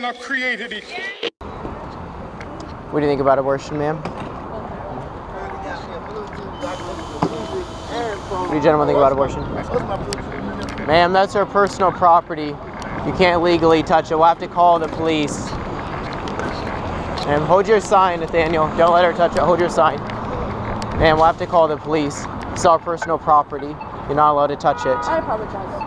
are created equal. What do you think about abortion, ma'am? What do you gentlemen think about abortion? Ma'am, that's her personal property. You can't legally touch it. We'll have to call the police. And hold your sign, Nathaniel. Don't let her touch it. Hold your sign. Ma'am, we'll have to call the police. It's our personal property. You're not allowed to touch it. I apologize.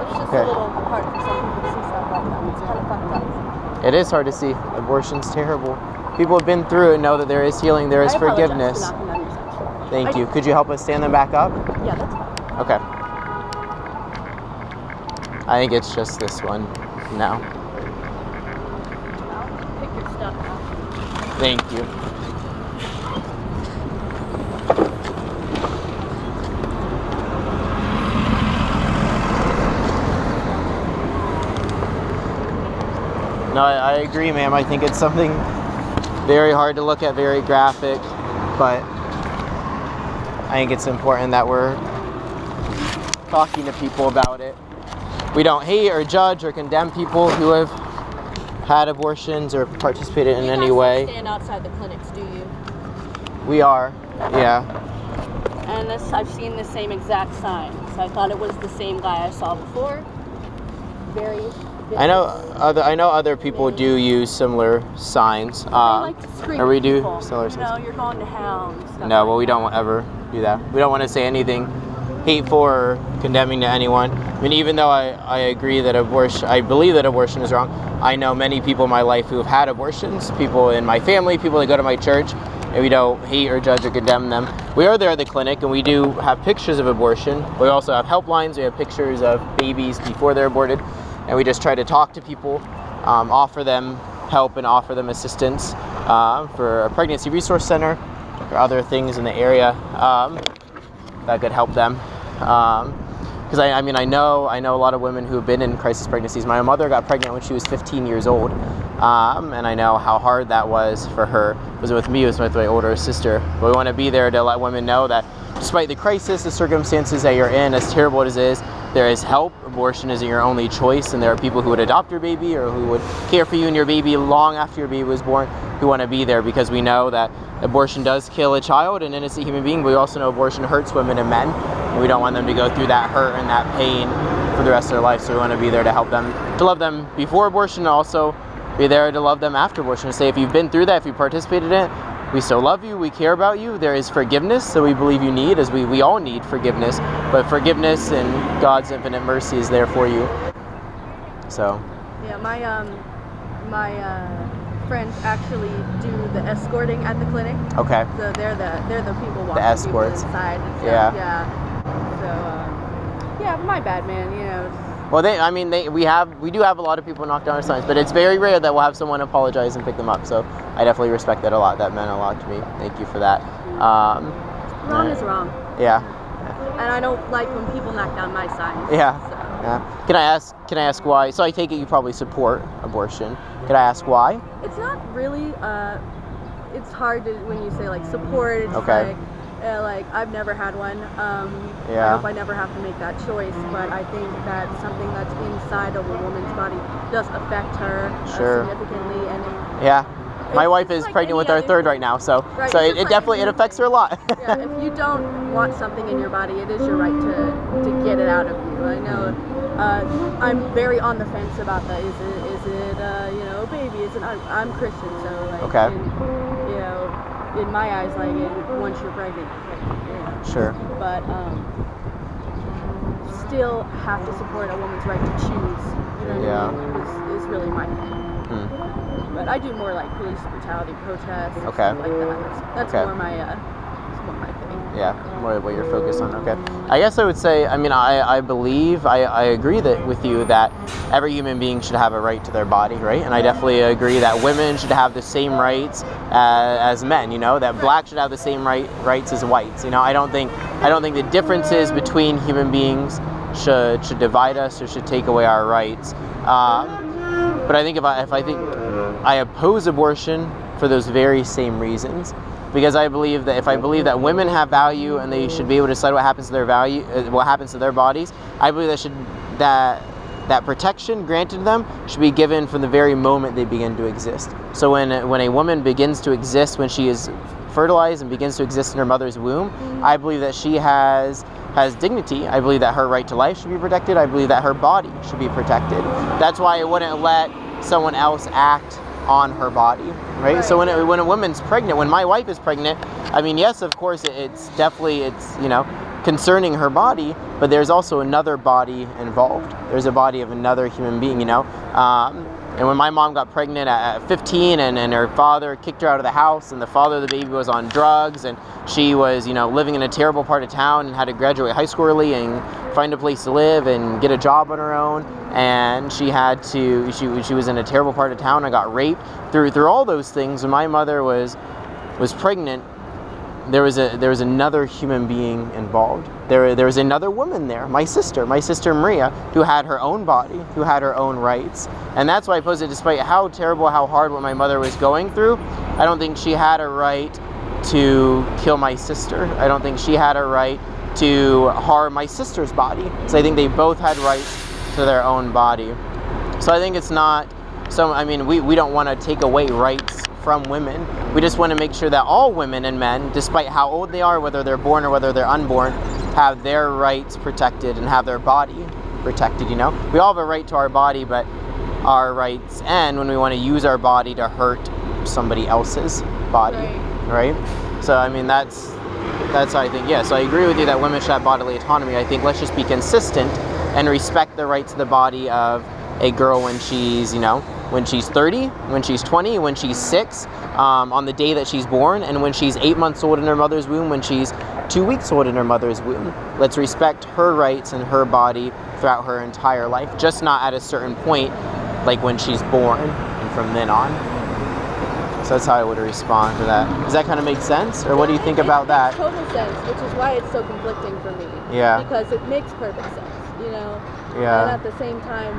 It's just a little hard for some people to see stuff like that. It's kind of fucked up. It is hard to see. Abortion's terrible. People have been through it and know that there is healing, there is forgiveness. Thank you. Could you help us stand them back up? Yeah, that's fine. Okay. I think it's just this one now. Pick your stuff out. Thank you. No, I agree, ma'am. I think it's something very hard to look at, very graphic, but I think it's important that we're talking to people about it. We don't hate or judge or condemn people who have had abortions or participated in any way. You guys stand outside the clinics, do you? We are, yeah. And this, I've seen the same exact sign, so I thought it was the same guy I saw before. Very. I know other people do use similar signs. They like to scream or we at do people. similar signs. No, you're going to hell. And stuff No, well, like we don't ever do that. We don't want to say anything hateful or condemning to anyone. I mean, even though I agree that I believe that abortion is wrong, I know many people in my life who have had abortions, people in my family, people that go to my church, and we don't hate or judge or condemn them. We are there at the clinic, and we do have pictures of abortion. We also have helplines. We have pictures of babies before they're aborted, and we just try to talk to people, offer them help and offer them assistance for a pregnancy resource center or other things in the area that could help them. Because I know a lot of women who have been in crisis pregnancies. My mother got pregnant when she was 15 years old, and I know how hard that was for her. It wasn't with me, it was with my older sister. But we want to be there to let women know that despite the crisis, the circumstances that you're in, as terrible as it is, there is help. Abortion isn't your only choice, and there are people who would adopt your baby or who would care for you and your baby long after your baby was born, who want to be there, because we know that abortion does kill a child, an innocent human being, but we also know abortion hurts women and men, and we don't want them to go through that hurt and that pain for the rest of their life. So we want to be there to help them, to love them before abortion, and also be there to love them after abortion, to say if you've been through that, if you participated in it, we still love you, we care about you. There is forgiveness, so we believe you need, as we all need forgiveness, but forgiveness and God's infinite mercy is there for you. So. Yeah, my friends actually do the escorting at the clinic. Okay. So they're the people walking the escorts. people inside and stuff. Yeah. So yeah, my bad, man. You know. Well, we do have a lot of people knock down our signs, but it's very rare that we'll have someone apologize and pick them up. So I definitely respect that a lot. That meant a lot to me. Thank you for that. Wrong is wrong. Yeah. And I don't like when people knock down my signs. Yeah. So. Yeah. Can I ask why? So I take it you probably support abortion. Could I ask why? It's not really. It's hard to when you say like support. It's okay. Like I've never had one. Yeah. I hope I never have to make that choice. But I think that something that's inside of a woman's body does affect her significantly. And yeah. My wife is like pregnant with our third right now, so right, so it definitely affects her a lot. Yeah, if you don't want something in your body, it is your right to get it out of you. I know I'm very on the fence about that. Is it baby? Is it? I'm Christian, so like, okay. In my eyes, like once you're pregnant, you're pregnant. Sure. But still have to support a woman's right to choose. You know what I mean? Is really my thing. But I do more like police brutality protests and stuff like that. That's more my thing. Yeah, more what you're focused on. Okay. I guess I would say, I agree with you that every human being should have a right to their body, right? And I definitely agree that women should have the same rights as men, that blacks should have the same rights as whites. I don't think the differences between human beings should divide us or should take away our rights. But I think if I oppose abortion for those very same reasons, because I believe that women have value and they should be able to decide what happens to their bodies. I believe that that protection granted to them should be given from the very moment they begin to exist. So when a woman begins to exist, when she is fertilized and begins to exist in her mother's womb, I believe that she has dignity. I believe that her right to life should be protected. I believe that her body should be protected. That's why I wouldn't let someone else act on her body, right? So when a woman's pregnant, when my wife is pregnant, I mean, yes, of course, it's concerning her body, but there's also another body involved. There's a body of another human being, and when my mom got pregnant at 15 and her father kicked her out of the house, and the father of the baby was on drugs, and she was, living in a terrible part of town and had to graduate high school early and find a place to live and get a job on her own, and she was in a terrible part of town and got raped. Through all those things, when my mother was pregnant, there was another human being involved. There was another woman there, my sister Maria, who had her own body, who had her own rights. And that's why I pose it, despite how terrible, how hard what my mother was going through, I don't think she had a right to kill my sister. I don't think she had a right to harm my sister's body. So I think they both had rights to their own body. So I think it's not, we don't want to take away rights from women. We just want to make sure that all women and men, despite how old they are, whether they're born or whether they're unborn, have their rights protected and have their body protected, We all have a right to our body, but our rights end when we want to use our body to hurt somebody else's body, right? So, that's how I think, So I agree with you that women should have bodily autonomy. I think let's just be consistent and respect the rights of the body of a girl when she's, when she's 30, when she's 20, when she's 6, on the day that she's born, and when she's 8 months old in her mother's womb, when she's 2 weeks old in her mother's womb. Let's respect her rights and her body throughout her entire life, just not at a certain point, like when she's born and from then on. So that's how I would respond to that. Does that kind of make sense? Or what do you think about that? It makes total sense, which is why it's so conflicting for me. Yeah. Because it makes perfect sense, Yeah. And at the same time,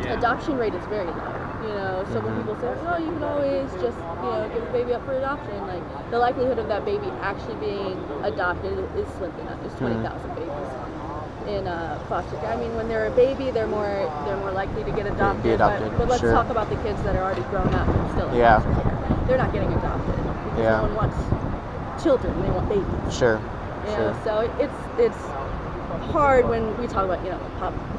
the adoption rate is very low. So when people say, oh, you can always just, give a baby up for adoption, like, the likelihood of that baby actually being adopted is slim to none. There's 20,000 babies in foster care. When they're a baby, they're more likely to get adopted. But let's talk about the kids that are already grown up and still in foster care. They're not getting adopted because no one wants children; they want babies. Sure. So it's hard when we talk about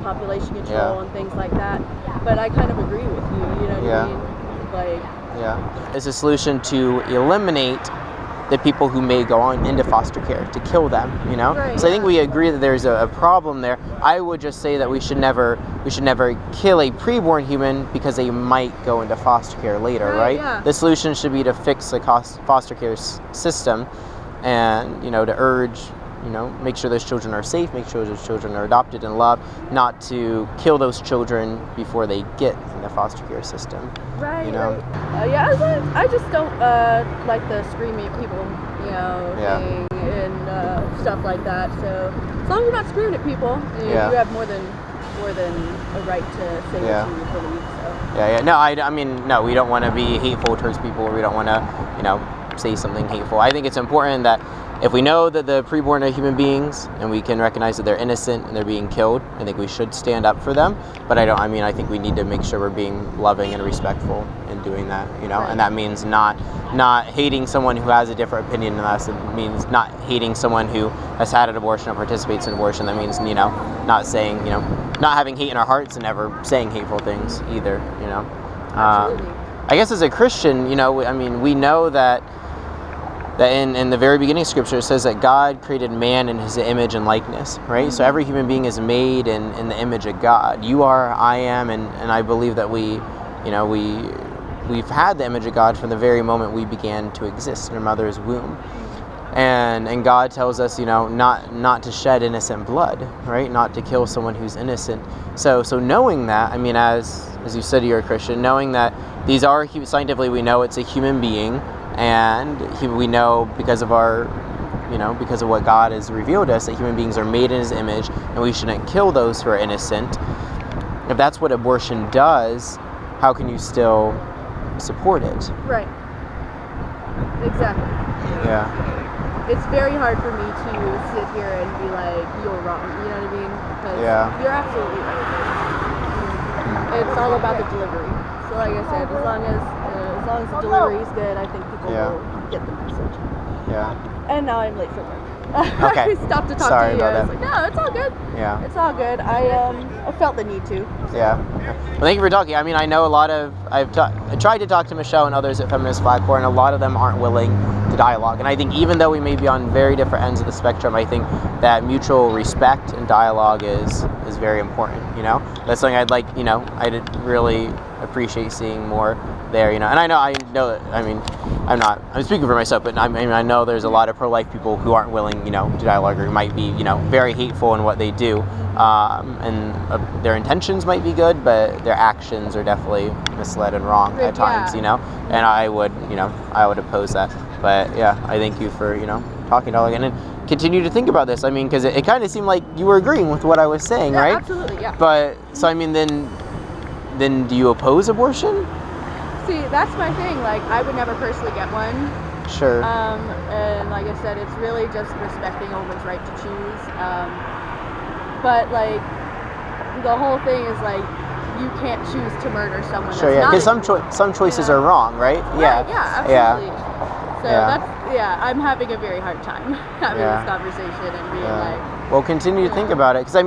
population control and things like that. But I kind of agree with you. What I mean? It's a solution to eliminate the people who may go on into foster care, to kill them, So I think we agree that there's a problem there. I would just say that we should never kill a preborn human because they might go into foster care later, right? Yeah. The solution should be to fix the foster care system and, to urge, make sure those children are safe, make sure those children are adopted and loved, not to kill those children before they get in the foster care system. Right. I just don't like the screaming at people, thing and stuff like that. So as long as you're not screaming at people, you have more than a right to say what you believe. So. No, we don't want to be hateful towards people, or we don't want to, say something hateful. I think it's important that if we know that the preborn are human beings and we can recognize that they're innocent and they're being killed, I think we should stand up for them. But I think we need to make sure we're being loving and respectful in doing that, and that means not hating someone who has a different opinion than us. It means not hating someone who has had an abortion or participates in abortion. That means, not saying, not having hate in our hearts and never saying hateful things either, Absolutely. I guess as a Christian, we know that in the very beginning of Scripture, it says that God created man in his image and likeness, right? So every human being is made in the image of God. You are, I am, and I believe that we've had the image of God from the very moment we began to exist in our mother's womb. And God tells us, not to shed innocent blood, right? Not to kill someone who's innocent. So knowing that, as you said, you're a Christian, knowing that these are, scientifically we know it's a human being, and we know because of what God has revealed to us, that human beings are made in his image, and we shouldn't kill those who are innocent. If that's what abortion does, how can you still support it? Right. Exactly. Yeah. It's very hard for me to sit here and be like, you're wrong, you know what I mean? because you're absolutely right. It's all about the delivery. So like I said, as long as the delivery is good, I think people will get the message. Yeah. And now I'm late for work. Okay. I stopped to talk Sorry to you. about I was that. like, no, it's all good. Yeah. It's all good. I felt the need to. So. Yeah. Well, thank you for talking. I mean, I know I tried to talk to Michelle and others at Feminist Flag Corps, and a lot of them aren't willing to dialogue. And I think even though we may be on very different ends of the spectrum, I think that mutual respect and dialogue is very important. You know, that's something I'd really appreciate seeing more there. You know, and I know. I mean, I'm speaking for myself, but I know there's a lot of pro-life people who aren't willing, to dialogue, or might be, very hateful in what they do, and their intentions might be good, but their actions are definitely misled and wrong at times, and I would oppose that. But yeah, I thank you for, talking to all again, and continue to think about this. I mean, because it kind of seemed like you were agreeing with what I was saying, right? Absolutely, yeah. But so I mean, then do you oppose abortion? See, that's my thing. Like, I would never personally get one. Sure. And like I said, it's really just respecting a woman's right to choose. But like, the whole thing is like, you can't choose to murder someone. Sure, yeah. Because some choices are wrong, right? Yeah. Yeah, absolutely. Yeah. So I'm having a very hard time having this conversation and being like. Well, continue to think about it, because I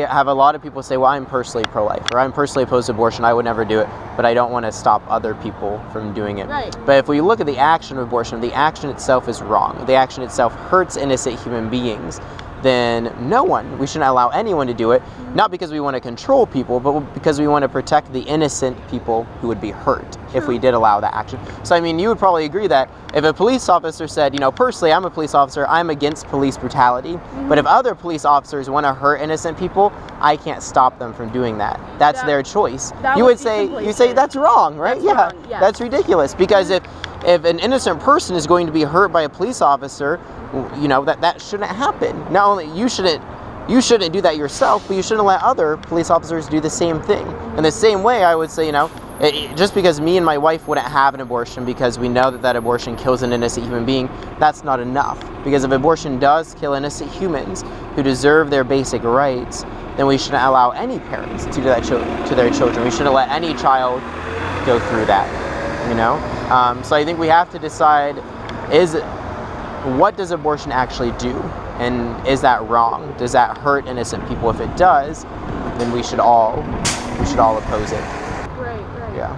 have a lot of people say, well, I'm personally pro-life, or I'm personally opposed to abortion, I would never do it, but I don't want to stop other people from doing it. Right. But if we look at the action of abortion, the action itself is wrong. The action itself hurts innocent human beings. Then we shouldn't allow anyone to do it, not because we want to control people, but because we want to protect the innocent people who would be hurt if we did allow that action. So I mean, you would probably agree that if a police officer said, personally, I'm a police officer, I'm against police brutality, but if other police officers want to hurt innocent people, I can't stop them from doing that. That's their choice. You say that's wrong, right? That's wrong, yes. That's ridiculous, because if an innocent person is going to be hurt by a police officer, that shouldn't happen. Not only you shouldn't do that yourself, but you shouldn't let other police officers do the same thing. In the same way, I would say, just because me and my wife wouldn't have an abortion because we know that abortion kills an innocent human being, that's not enough. Because if abortion does kill innocent humans who deserve their basic rights, then we shouldn't allow any parents to do that to their children. We shouldn't let any child go through that. So I think we have to decide: what does abortion actually do? And is that wrong? Does that hurt innocent people? If it does, then we should all oppose it. Right. Yeah.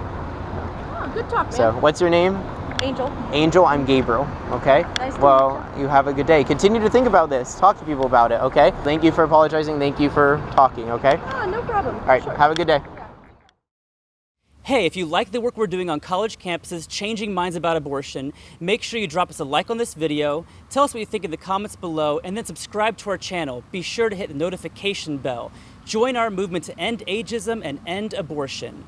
Oh, good talk, man. So, what's your name? Angel. Angel, I'm Gabriel. Okay? Nice to meet you. You have a good day. Continue to think about this. Talk to people about it, okay? Thank you for apologizing. Thank you for talking, okay? No problem. All right, have a good day. Hey, if you like the work we're doing on college campuses changing minds about abortion, make sure you drop us a like on this video, tell us what you think in the comments below, and then subscribe to our channel. Be sure to hit the notification bell. Join our movement to end ageism and end abortion.